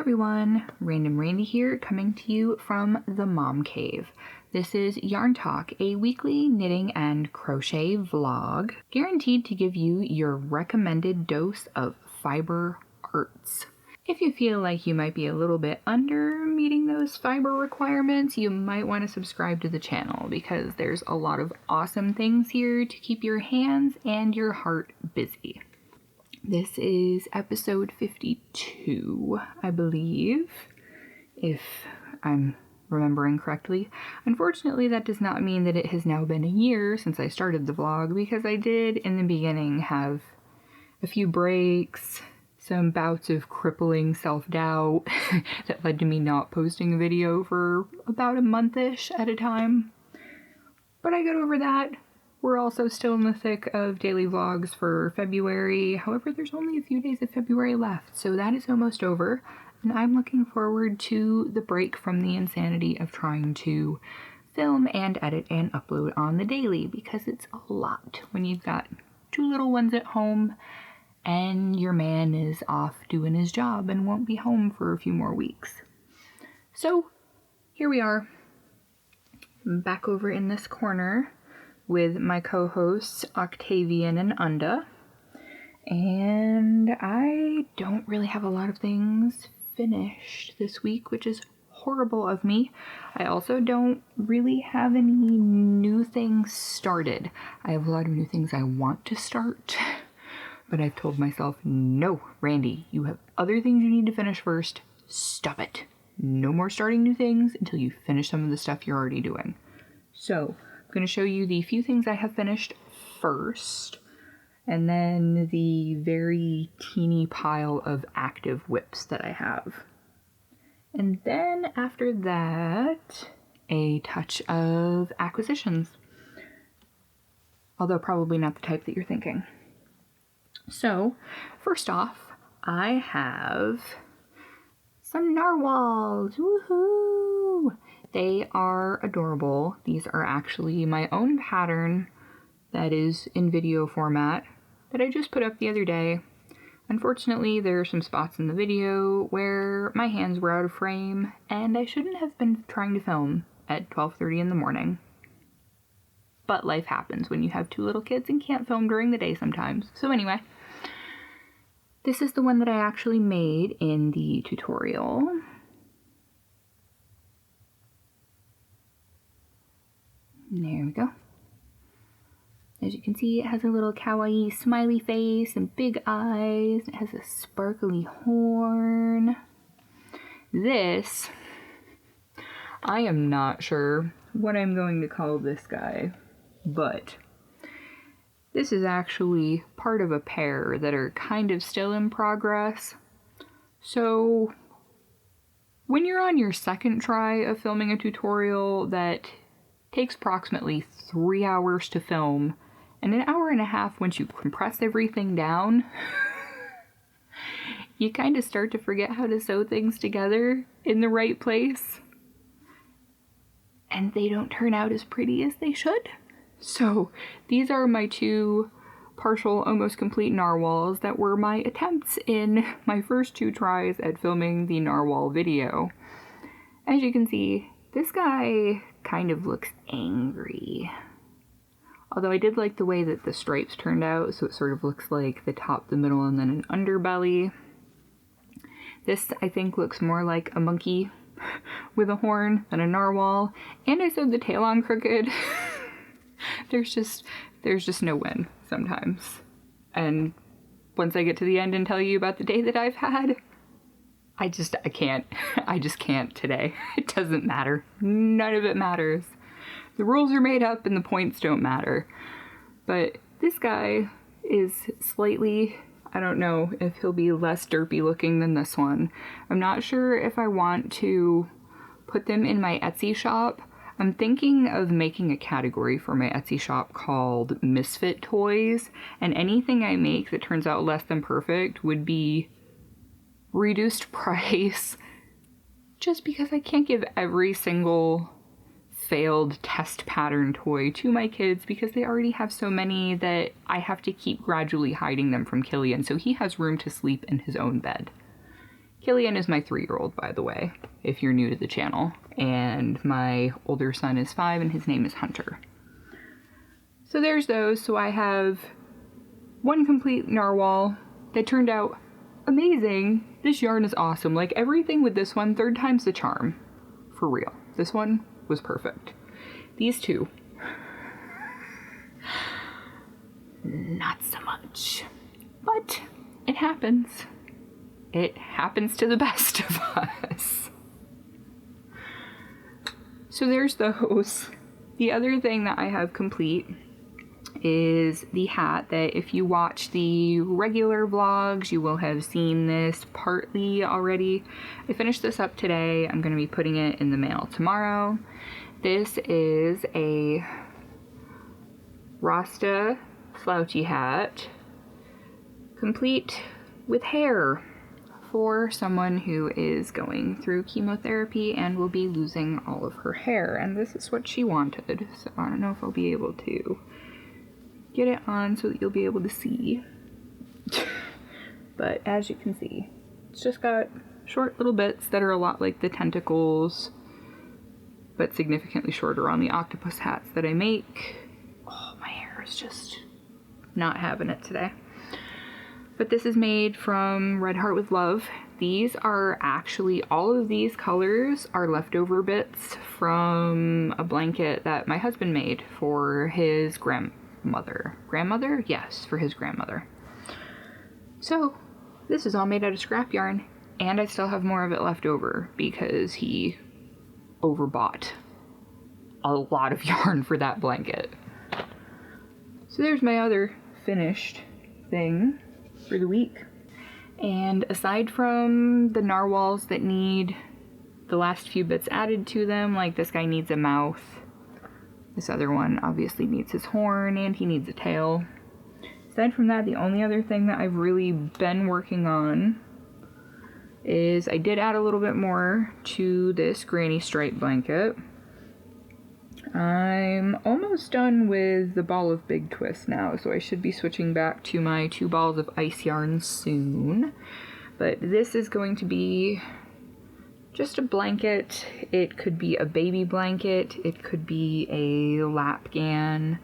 everyone, Random Randy here, coming to you from the Mom Cave. This is Yarn Talk, a weekly knitting and crochet vlog, guaranteed to give you your recommended dose of fiber arts. If you feel like you might be a little bit under meeting those fiber requirements, you might want to subscribe to the channel because there's a lot of awesome things here to keep your hands and your heart busy. This is episode 52, I believe, if I'm remembering correctly. Unfortunately, that does not mean that it has now been a year since I started the vlog, because I did, in the beginning, have a few breaks, some bouts of crippling self-doubt that led to me not posting a video for about a month-ish at a time. But I got over that. We're also still in the thick of daily vlogs for February. However, there's only a few days of February left, so that is almost over. And I'm looking forward to the break from the insanity of trying to film and edit and upload on the daily, because it's a lot when you've got two little ones at home and your man is off doing his job and won't be home for a few more weeks. So here we are, back over in this corner with my co-hosts Octavian and Unda, and I don't really have a lot of things finished this week, which is horrible of me. I also don't really have any new things started. I have a lot of new things I want to start, but I've told myself, no, Randy, you have other things you need to finish first. Stop it. No more starting new things until you finish some of the stuff you're already doing. So I'm going to show you the few things I have finished first, and then the very teeny pile of active whips that I have. And then after that, a touch of acquisitions. Although probably not the type that you're thinking. So, first off, I have some narwhals. Woohoo! They are adorable. These are actually my own pattern that is in video format that I just put up the other day. Unfortunately, there are some spots in the video where my hands were out of frame and I shouldn't have been trying to film at 12:30 in the morning. But life happens when you have two little kids and can't film during the day sometimes. So anyway, this is the one that I actually made in the tutorial. There we go. As you can see, it has a little kawaii smiley face and big eyes. It has a sparkly horn. This, I am not sure what I'm going to call this guy, but this is actually part of a pair that are kind of still in progress. So when you're on your second try of filming a tutorial that takes approximately 3 hours to film and an hour and a half once you compress everything down, you kind of start to forget how to sew things together in the right place, and they don't turn out as pretty as they should. So these are my two partial, almost complete narwhals that were my attempts in my first two tries at filming the narwhal video. As you can see, this guy kind of looks angry. Although I did like the way that the stripes turned out, so it sort of looks like the top, the middle, and then an underbelly. This, I think, looks more like a monkey with a horn than a narwhal. And I sewed the tail on crooked. There's just no win sometimes. And once I get to the end and tell you about the day that I've had, I just can't today. It doesn't matter. None of it matters. The rules are made up and the points don't matter. But this guy is slightly, I don't know if he'll be less derpy looking than this one. I'm not sure if I want to put them in my Etsy shop. I'm thinking of making a category for my Etsy shop called Misfit Toys, and anything I make that turns out less than perfect would be reduced price, just because I can't give every single failed test pattern toy to my kids because they already have so many that I have to keep gradually hiding them from Killian so he has room to sleep in his own bed. Killian is my 3-year-old, by the way, if you're new to the channel. And my older son is 5 and his name is Hunter. So there's those. So I have one complete narwhal that turned out amazing. This yarn is awesome. Like everything with this one, 3rd time's the charm. For real. This one was perfect. These two, not so much. But it happens. It happens to the best of us. So there's those. The other thing that I have complete is the hat that if you watch the regular vlogs, you will have seen this partly already. I finished this up today. I'm going to be putting it in the mail tomorrow. This is a Rasta slouchy hat, complete with hair, for someone who is going through chemotherapy and will be losing all of her hair. And this is what she wanted, so I don't know if I'll be able to get it on so that you'll be able to see. But as you can see, it's just got short little bits that are a lot like the tentacles, but significantly shorter on the octopus hats that I make. Oh, my hair is just not having it today. But this is made from Red Heart with Love. These are actually, all of these colors are leftover bits from a blanket that my husband made for his grandmother. Grandmother? Yes, for his grandmother. So this is all made out of scrap yarn, and I still have more of it left over because he overbought a lot of yarn for that blanket. So there's my other finished thing for the week. And aside from the narwhals that need the last few bits added to them, like this guy needs a mouth, this other one obviously needs his horn, and he needs a tail. Aside from that, the only other thing that I've really been working on is I did add a little bit more to this granny stripe blanket. I'm almost done with the ball of big twist now, so I should be switching back to my 2 balls of ice yarn soon. But this is going to be just a blanket. It could be a baby blanket, it could be a lapgan.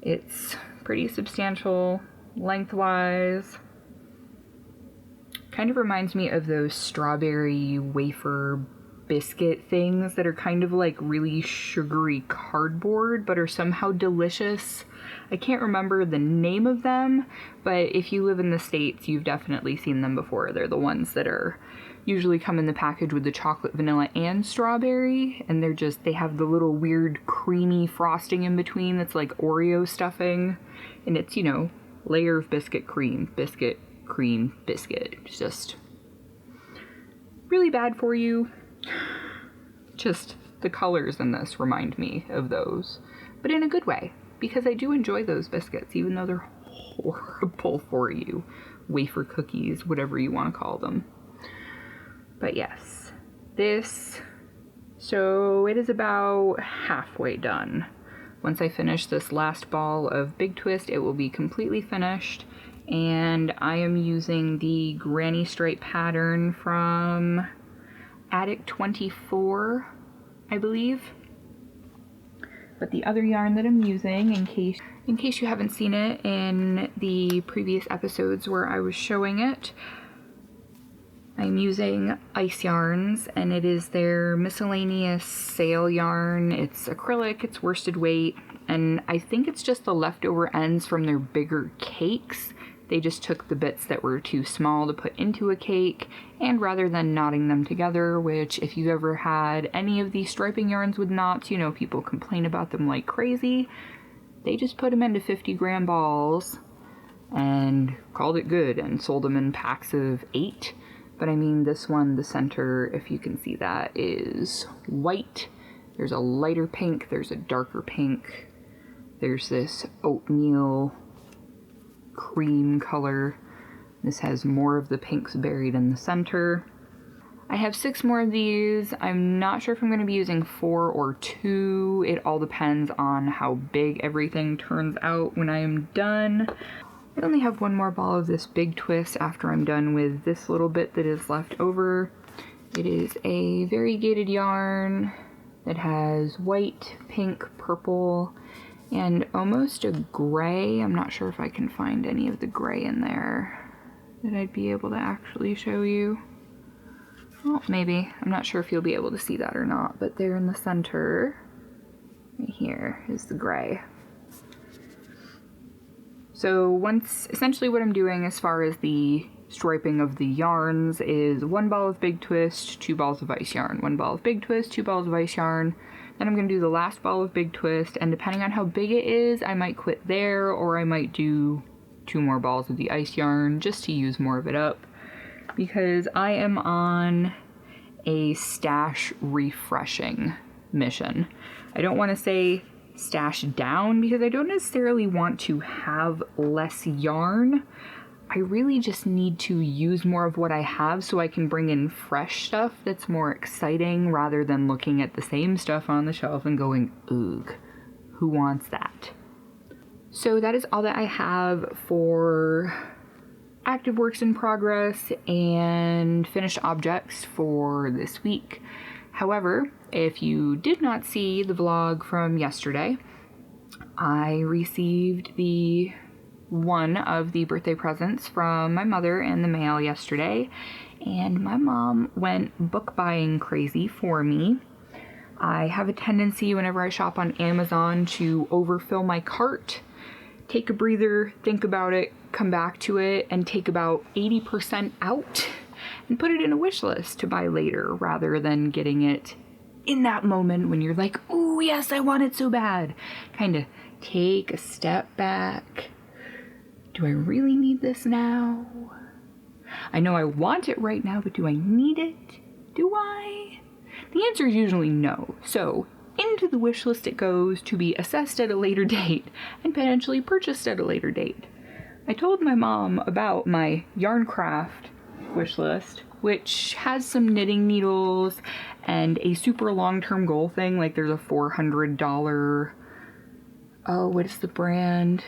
It's pretty substantial lengthwise. Kind of reminds me of those strawberry wafer biscuit things that are kind of like really sugary cardboard but are somehow delicious. I can't remember the name of them, but if you live in the States, you've definitely seen them before. They're the ones that are usually come in the package with the chocolate, vanilla, and strawberry, and they have the little weird creamy frosting in between that's like Oreo stuffing, and it's, you know, layer of biscuit, cream, biscuit, cream, biscuit. It's just really bad for you. Just the colors in this remind me of those, but in a good way, because I do enjoy those biscuits, even though they're horrible for you. Wafer cookies, whatever you want to call them. But yes, so it is about halfway done. Once I finish this last ball of big twist, it will be completely finished, and I am using the granny stripe pattern from Attic 24, I believe. But the other yarn that I'm using, in case you haven't seen it in the previous episodes where I was showing it, I'm using Ice Yarns, and it is their miscellaneous sale yarn. It's acrylic, it's worsted weight, and I think it's just the leftover ends from their bigger cakes. They just took the bits that were too small to put into a cake, and rather than knotting them together, which if you've ever had any of these striping yarns with knots, you know people complain about them like crazy. They just put them into 50-gram balls and called it good and sold them in packs of 8. But I mean, this one, the center, if you can see that, is white. There's a lighter pink, there's a darker pink, there's this oatmeal cream color. This has more of the pinks buried in the center. I have 6 more of these. I'm not sure if I'm going to be using 4 or 2. It all depends on how big everything turns out when I am done. I only have one more ball of this big twist after I'm done with this little bit that is left over. It is a variegated yarn that has white, pink, purple, and almost a gray. I'm not sure if I can find any of the gray in there that I'd be able to actually show you. Well, maybe. I'm not sure if you'll be able to see that or not, but there in the center, right here, is the gray. So essentially what I'm doing as far as the striping of the yarns is 1 ball of big twist, 2 balls of ice yarn, 1 ball of big twist, 2 balls of ice yarn. Then I'm going to do the last ball of big twist, and depending on how big it is, I might quit there, or I might do 2 more balls of the ice yarn just to use more of it up, because I am on a stash refreshing mission. I don't want to say stash down because I don't necessarily want to have less yarn. I really just need to use more of what I have so I can bring in fresh stuff that's more exciting rather than looking at the same stuff on the shelf and going, ugh, who wants that? So that is all that I have for active works in progress and finished objects for this week. However, if you did not see the vlog from yesterday, I received one of the birthday presents from my mother in the mail yesterday, and my mom went book buying crazy for me. I have a tendency whenever I shop on Amazon to overfill my cart, take a breather, think about it, come back to it, and take about 80% out and put it in a wish list to buy later rather than getting it in that moment when you're like, oh yes, I want it so bad. Kind of take a step back. Do I really need this now? I know I want it right now, but do I need it? Do I? The answer is usually no. So into the wish list it goes to be assessed at a later date and potentially purchased at a later date. I told my mom about my yarn craft wish list, which has some knitting needles and a super long-term goal thing. Like there's a $400, oh, what is the brand?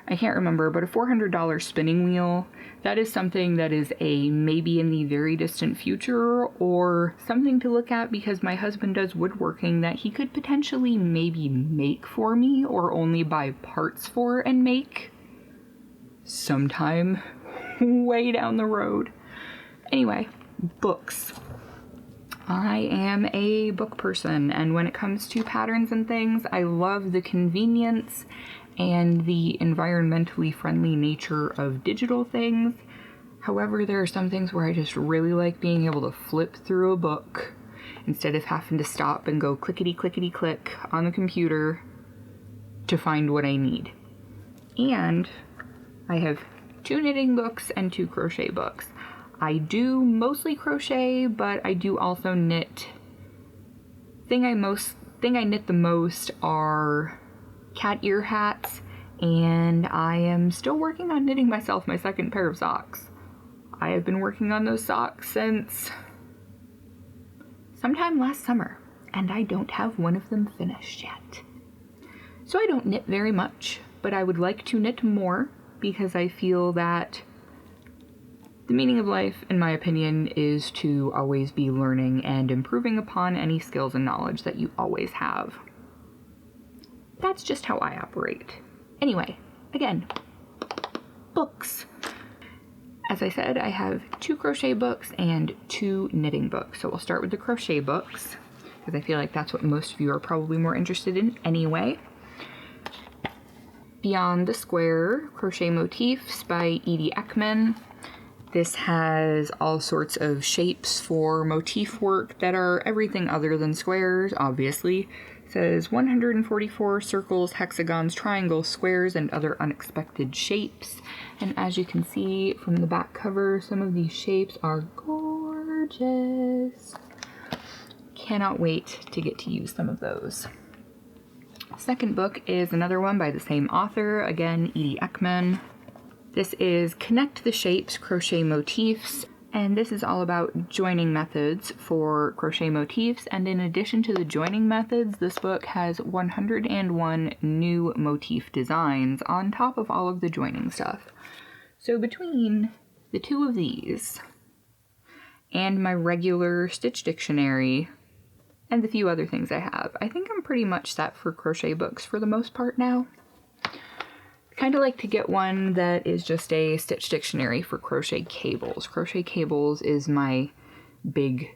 I can't remember, but a $400 spinning wheel. That is something that is a maybe in the very distant future, or something to look at because my husband does woodworking that he could potentially maybe make for me or only buy parts for and make sometime way down the road. Anyway, books. I am a book person, and when it comes to patterns and things, I love the convenience and the environmentally friendly nature of digital things. However, there are some things where I just really like being able to flip through a book instead of having to stop and go clickety clickety click on the computer to find what I need. And I have 2 knitting books and 2 crochet books. I do mostly crochet, but I do also knit. Thing I knit the most are cat ear hats, and I am still working on knitting myself my 2nd pair of socks. I have been working on those socks since sometime last summer, and I don't have one of them finished yet. So I don't knit very much, but I would like to knit more because I feel that the meaning of life, in my opinion, is to always be learning and improving upon any skills and knowledge that you always have. That's just how I operate. Anyway, again, books. As I said, I have 2 crochet books and 2 knitting books. So we'll start with the crochet books, because I feel like that's what most of you are probably more interested in anyway. Beyond the Square Crochet Motifs by Edie Ekman. This has all sorts of shapes for motif work that are everything other than squares, obviously. It says 144 circles, hexagons, triangles, squares, and other unexpected shapes. And as you can see from the back cover, some of these shapes are gorgeous. Cannot wait to get to use some of those. Second book is another one by the same author, again, Edie Ekman. This is Connect the Shapes Crochet Motifs And this is all about joining methods for crochet motifs, and in addition to the joining methods, this book has 101 new motif designs on top of all of the joining stuff. So between the two of these and my regular stitch dictionary and the few other things I have, I think I'm pretty much set for crochet books for the most part now. Kind of like to get one that is just a stitch dictionary for crochet cables. Crochet cables is my big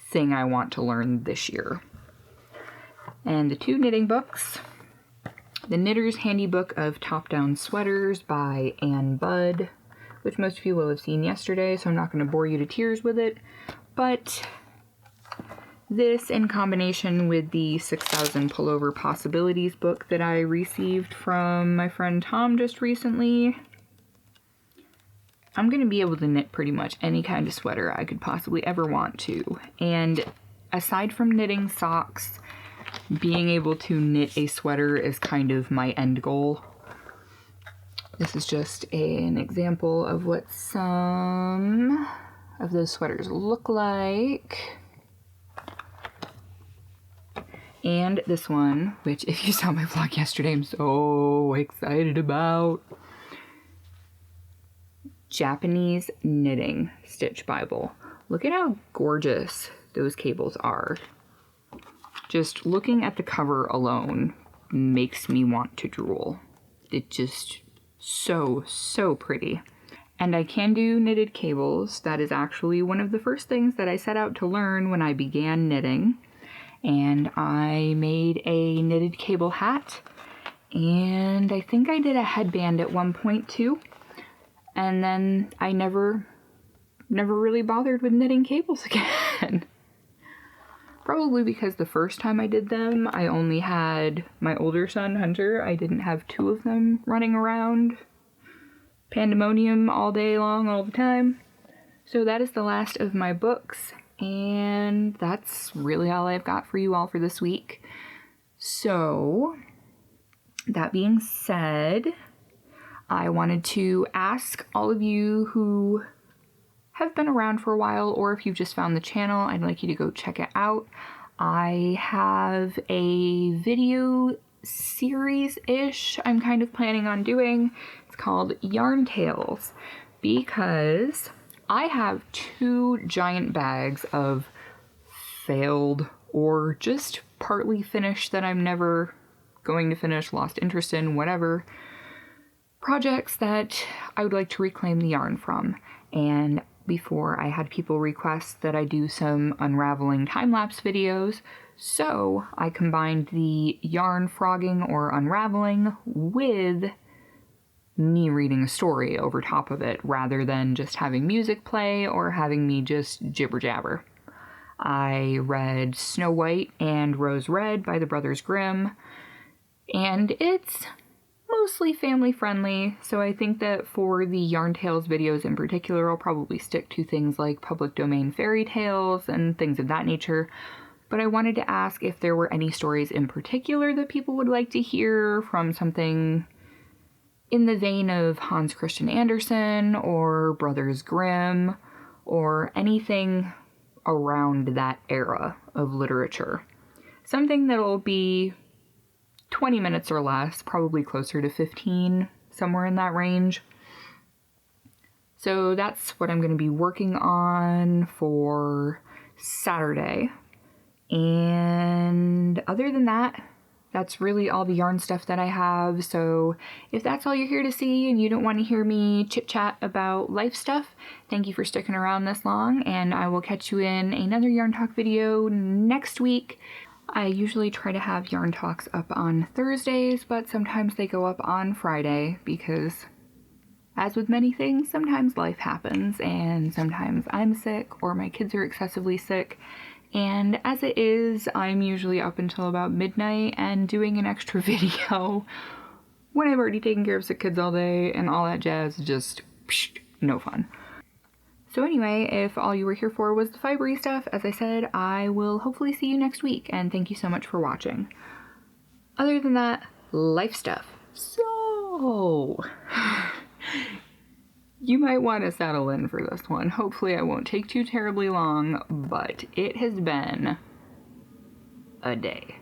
thing I want to learn this year. And the two knitting books, the Knitter's Handy Book of Top-Down Sweaters by Anne Budd, which most of you will have seen yesterday, so I'm not going to bore you to tears with it, but this, in combination with the 6,000 Pullover Possibilities book that I received from my friend Tom just recently, I'm going to be able to knit pretty much any kind of sweater I could possibly ever want to. And aside from knitting socks, being able to knit a sweater is kind of my end goal. This is just an example of what some of those sweaters look like. And this one, which if you saw my vlog yesterday, I'm so excited about. Japanese Knitting Stitch Bible. Look at how gorgeous those cables are. Just looking at the cover alone makes me want to drool. It's just so pretty. And I can do knitted cables. That is actually one of the first things that I set out to learn when I began knitting. And I made a knitted cable hat, and I think I did a headband at one point too, and then I never really bothered with knitting cables again. Probably because the first time I did them, I only had my older son, Hunter. I didn't have two of them running around pandemonium all day long, all the time. So that is the last of my books. And that's really all I've got for you all for this week. So, that being said, I wanted to ask all of you who have been around for a while, or if you've just found the channel, I'd like you to go check it out. I have a video series-ish I'm kind of planning on doing. It's called Yarn Tales, because I have 2 giant bags of failed or just partly finished that I'm never going to finish, lost interest in, whatever, projects that I would like to reclaim the yarn from. And before, I had people request that I do some unraveling time-lapse videos, so I combined the yarn frogging or unraveling with me reading a story over top of it, rather than just having music play or having me just jibber jabber. I read Snow White and Rose Red by the Brothers Grimm, and it's mostly family friendly, so I think that for the Yarn Tales videos in particular, I'll probably stick to things like public domain fairy tales and things of that nature. But I wanted to ask if there were any stories in particular that people would like to hear, from something in the vein of Hans Christian Andersen or Brothers Grimm, or anything around that era of literature. Something that'll be 20 minutes or less, probably closer to 15, somewhere in that range. So that's what I'm going to be working on for Saturday. And other than that, that's really all the yarn stuff that I have. So if that's all you're here to see and you don't want to hear me chit-chat about life stuff, thank you for sticking around this long, and I will catch you in another Yarn Talk video next week. I usually try to have Yarn Talks up on Thursdays, but sometimes they go up on Friday because, as with many things, sometimes life happens, and sometimes I'm sick or my kids are excessively sick. And as it is, I'm usually up until about midnight and doing an extra video when I've already taken care of sick kids all day and all that jazz. Just no fun. So anyway, if all you were here for was the fibery stuff, as I said, I will hopefully see you next week, and thank you so much for watching. Other than that, life stuff. So, You might want to settle in for this one. Hopefully I won't take too terribly long, but it has been a day.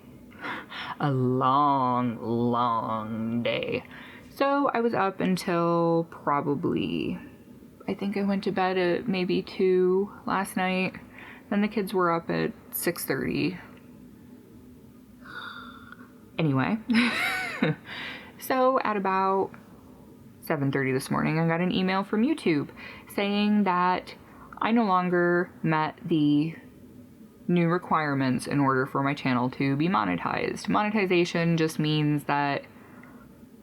A long, long day. So I was up until probably, I think I went to bed at maybe 2 last night. Then the kids were up at 6:30. Anyway, so at about 7:30 this morning, I got an email from YouTube saying that I no longer met the new requirements in order for my channel to be monetized. Monetization just means that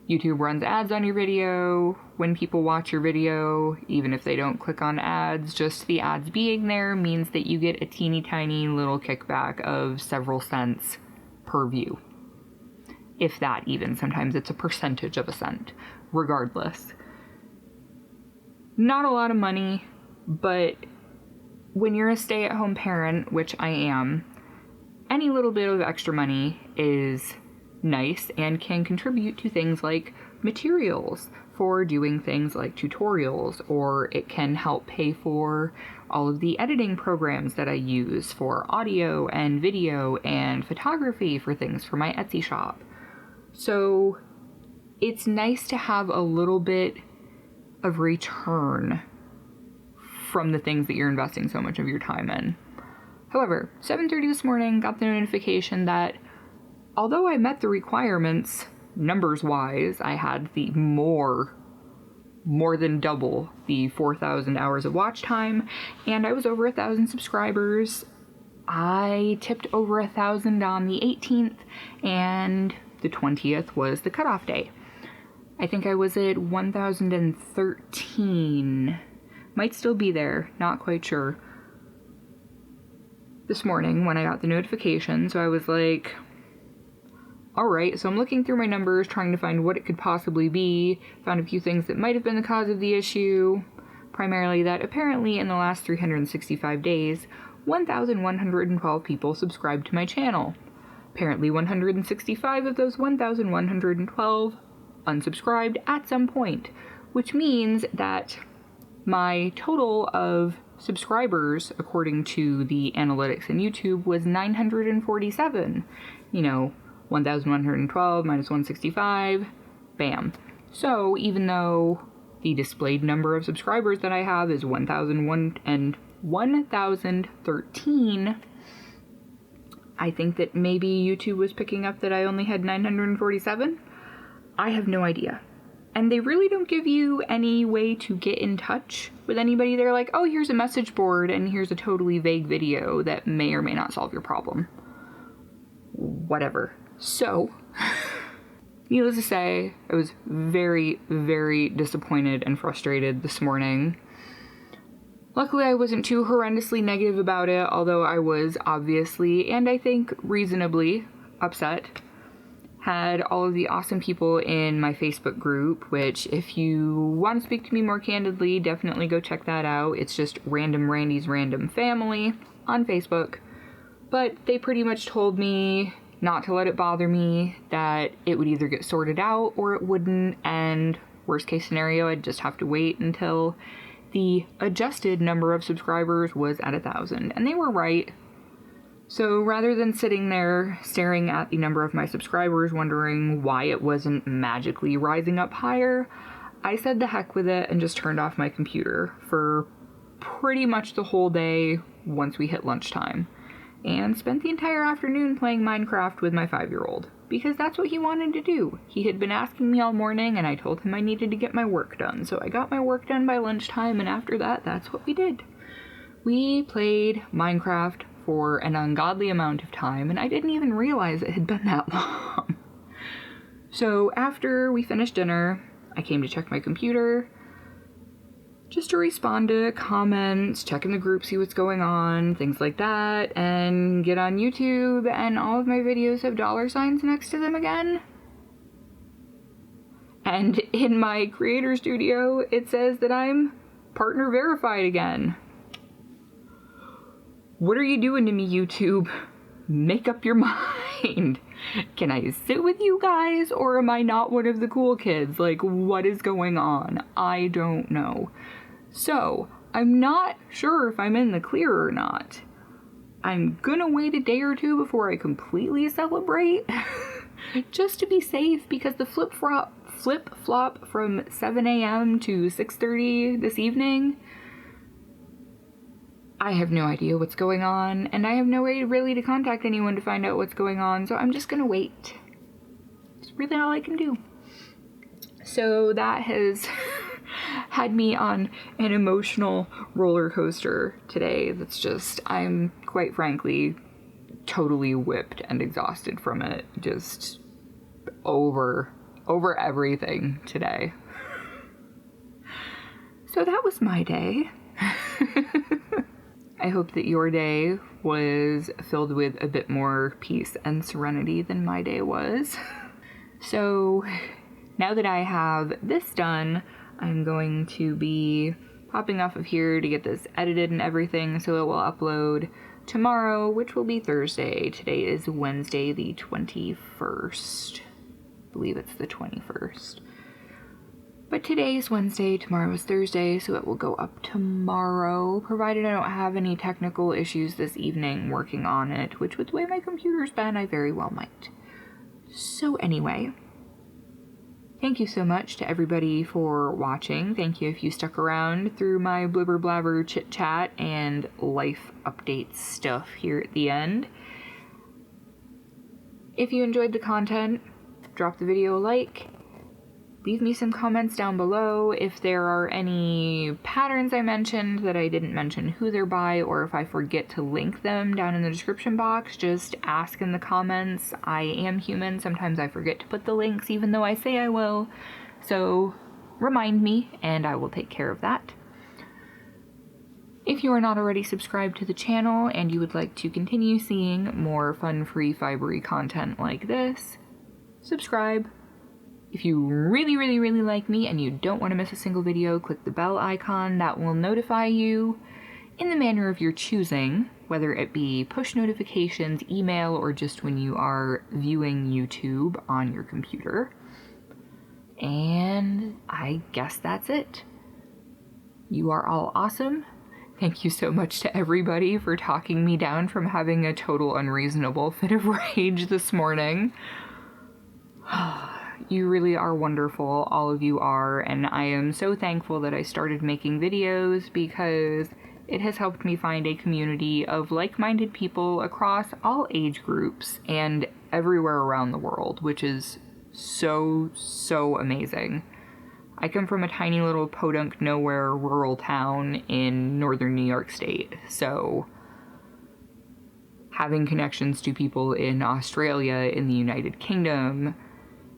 YouTube runs ads on your video when people watch your video, even if they don't click on ads. Just the ads being there means that you get a teeny tiny little kickback of several cents per view. If that even. Sometimes it's a percentage of a cent. Regardless. Not a lot of money, but when you're a stay-at-home parent, which I am, any little bit of extra money is nice and can contribute to things like materials for doing things like tutorials, or it can help pay for all of the editing programs that I use for audio and video and photography for things for my Etsy shop. So it's nice to have a little bit of return from the things that you're investing so much of your time in. However, 7:30 this morning, got the notification that although I met the requirements numbers-wise, I had the more than double the 4,000 hours of watch time, and I was over 1,000 subscribers. I tipped over 1,000 on the 18th, and the 20th was the cutoff day. I think I was at 1,013. Might still be there, not quite sure. This morning when I got the notification, so I was like, alright, so I'm looking through my numbers, trying to find what it could possibly be. Found a few things that might have been the cause of the issue. Primarily that apparently in the last 365 days, 1,112 people subscribed to my channel. Apparently 165 of those 1,112 unsubscribed at some point, which means that my total of subscribers, according to the analytics in YouTube, was 947. 1,112 minus 165, bam. So even though the displayed number of subscribers that I have is 1,001 and 1,013, I think that maybe YouTube was picking up that I only had 947. I have no idea. And they really don't give you any way to get in touch with anybody. They're like, oh, here's a message board and here's a totally vague video that may or may not solve your problem. Whatever. So, needless to say, I was very, very disappointed and frustrated this morning. Luckily, I wasn't too horrendously negative about it, although I was obviously, and I think reasonably, upset. Had all of the awesome people in my Facebook group, which if you want to speak to me more candidly, definitely go check that out. It's just Random Randy's Random Family on Facebook. But they pretty much told me not to let it bother me, that it would either get sorted out or it wouldn't, and worst case scenario, I'd just have to wait until the adjusted number of subscribers was at 1,000. And they were right. So rather than sitting there staring at the number of my subscribers, wondering why it wasn't magically rising up higher, I said the heck with it and just turned off my computer for pretty much the whole day once we hit lunchtime. And spent the entire afternoon playing Minecraft with my 5-year-old, because that's what he wanted to do. He had been asking me all morning, and I told him I needed to get my work done. So I got my work done by lunchtime, and after that, that's what we did. We played Minecraft for an ungodly amount of time, and I didn't even realize it had been that long. So after we finished dinner, I came to check my computer, just to respond to comments, check in the group, see what's going on, things like that, and get on YouTube, and all of my videos have $signs next to them again. And in my creator studio, it says that I'm partner verified again. What are you doing to me, YouTube? Make up your mind. mind. Can I sit with you guys, or am I not one of the cool kids? Like, what is going on? I don't know. So, I'm not sure if I'm in the clear or not. I'm gonna wait a day or two before I completely celebrate, just to be safe, because the flip-flop from 7 a.m. to 6:30 this evening, I have no idea what's going on, and I have no way really to contact anyone to find out what's going on, so I'm just gonna wait. It's really all I can do. So that has had me on an emotional roller coaster today. That's just, I'm quite frankly totally whipped and exhausted from it. Just over everything today. So that was my day. I hope that your day was filled with a bit more peace and serenity than my day was. So now that I have this done, I'm going to be popping off of here to get this edited and everything, so it will upload tomorrow, which will be Thursday. Today is Wednesday the 21st. I believe it's the 21st. But today is Wednesday, tomorrow is Thursday, so it will go up tomorrow, provided I don't have any technical issues this evening working on it, which with the way my computer's been, I very well might. So anyway, thank you so much to everybody for watching. Thank you if you stuck around through my blibber blabber chit chat and life update stuff here at the end. If you enjoyed the content, drop the video a like. Leave me some comments down below if there are any patterns I mentioned that I didn't mention who they're by, or if I forget to link them down in the description box, just ask in the comments. I am human, sometimes I forget to put the links even though I say I will, so remind me and I will take care of that. If you are not already subscribed to the channel and you would like to continue seeing more fun, free, fibery content like this, subscribe. If you really, really, really like me and you don't want to miss a single video, click the bell icon. That will notify you in the manner of your choosing, whether it be push notifications, email, or just when you are viewing YouTube on your computer. And I guess that's it. You are all awesome. Thank you so much to everybody for talking me down from having a total unreasonable fit of rage this morning. You really are wonderful, all of you are, and I am so thankful that I started making videos because it has helped me find a community of like-minded people across all age groups and everywhere around the world, which is so amazing. I come from a tiny little podunk nowhere rural town in northern New York State, so having connections to people in Australia, in the United Kingdom,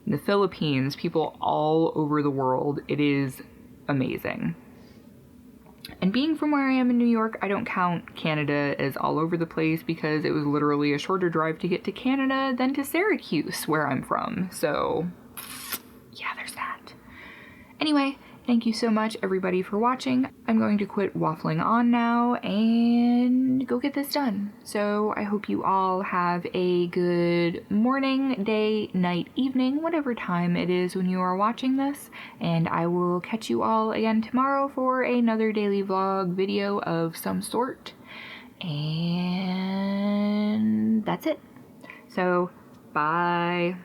in the Philippines, people all over the world, it is amazing. And being from where I am in New York, I don't count Canada as all over the place because it was literally a shorter drive to get to Canada than to Syracuse, where I'm from. So, yeah, there's that. Anyway, thank you so much, everybody, for watching. I'm going to quit waffling on now and go get this done. So I hope you all have a good morning, day, night, evening, whatever time it is when you are watching this. And I will catch you all again tomorrow for another daily vlog video of some sort. And that's it. So, bye.